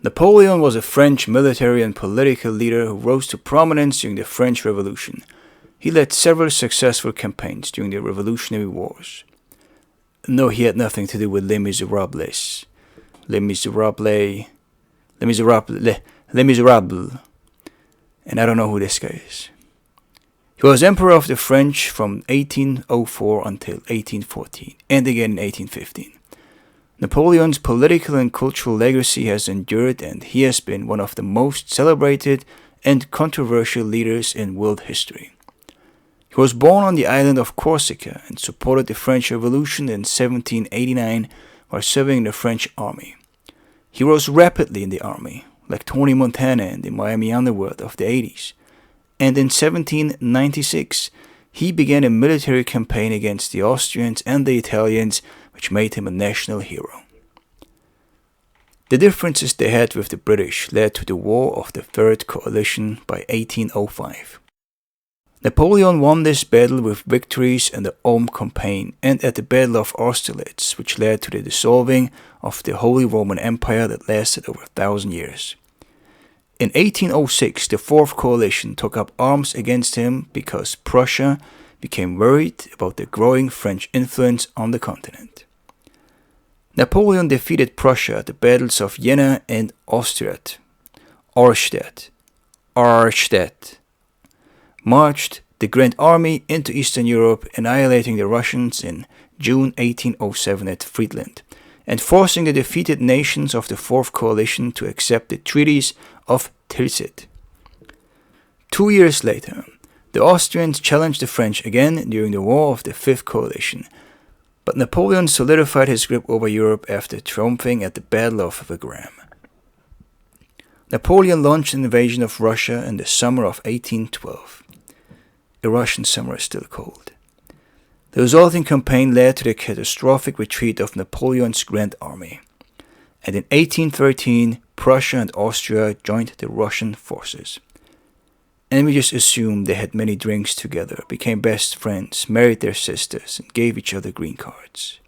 Napoleon was a French military and political leader who rose to prominence during the French Revolution. He led several successful campaigns during the Revolutionary Wars. No, he had nothing to do with Les Miserables. Les Miserables. Les Miserables. Les Miserables. And I don't know who this guy is. He was Emperor of the French from 1804 until 1814, and again in 1815. Napoleon's political and cultural legacy has endured, and he has been one of the most celebrated and controversial leaders in world history. He was born on the island of Corsica and supported the French Revolution in 1789 while serving in the French army. He rose rapidly in the army, like Tony Montana in the Miami underworld of the 80s. And in 1796, he began a military campaign against the Austrians and the Italians, which made him a national hero. The differences they had with the British led to the War of the Third Coalition by 1805. Napoleon won this battle with victories in the Ulm campaign and at the Battle of Austerlitz, which led to the dissolving of the Holy Roman Empire that lasted over 1,000 years. In 1806, the Fourth Coalition took up arms against him because Prussia became worried about the growing French influence on the continent. Napoleon defeated Prussia at the battles of Jena and Austerlitz, marched the Grand Army into Eastern Europe, annihilating the Russians in June 1807 at Friedland, and forcing the defeated nations of the Fourth Coalition to accept the treaties of Tilsit. 2 years later, the Austrians challenged the French again during the War of the Fifth Coalition, but Napoleon solidified his grip over Europe after triumphing at the Battle of Wagram. Napoleon launched an invasion of Russia in the summer of 1812. The Russian summer is still cold. The resulting campaign led to the catastrophic retreat of Napoleon's Grand Army, and in 1813, Prussia and Austria joined the Russian forces. And we just assumed they had many drinks together, became best friends, married their sisters, and gave each other green cards.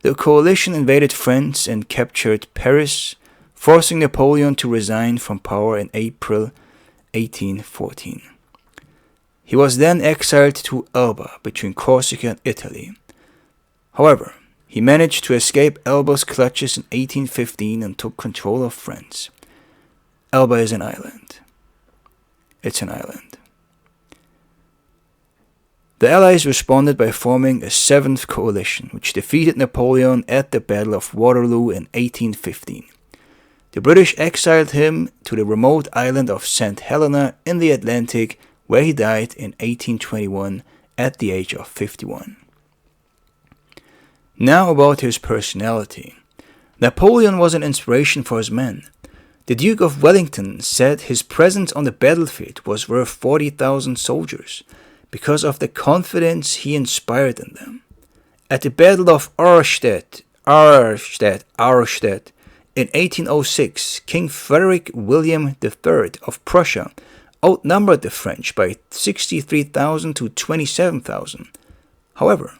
The coalition invaded France and captured Paris, forcing Napoleon to resign from power in April 1814. He was then exiled to Elba between Corsica and Italy. However, he managed to escape Elba's clutches in 1815 and took control of France. Elba is an island. It's an island. The Allies responded by forming a Seventh Coalition, which defeated Napoleon at the Battle of Waterloo in 1815. The British exiled him to the remote island of St. Helena in the Atlantic, where he died in 1821 at the age of 51. Now about his personality. Napoleon was an inspiration for his men. The Duke of Wellington said his presence on the battlefield was worth 40,000 soldiers because of the confidence he inspired in them. At the Battle of Auerstedt in 1806, King Frederick William III of Prussia outnumbered the French by 63,000 to 27,000. However,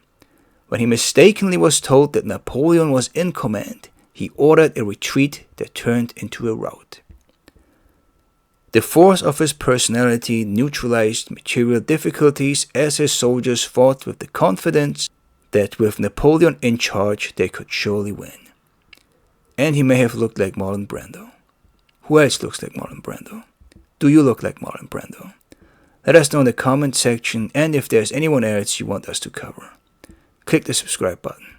when he mistakenly was told that Napoleon was in command, he ordered a retreat that turned into a rout. The force of his personality neutralized material difficulties as his soldiers fought with the confidence that with Napoleon in charge they could surely win. And he may have looked like Marlon Brando. Who else looks like Marlon Brando? Do you look like Marlon Brando? Let us know in the comment section, and if there's anyone else you want us to cover. Click the subscribe button.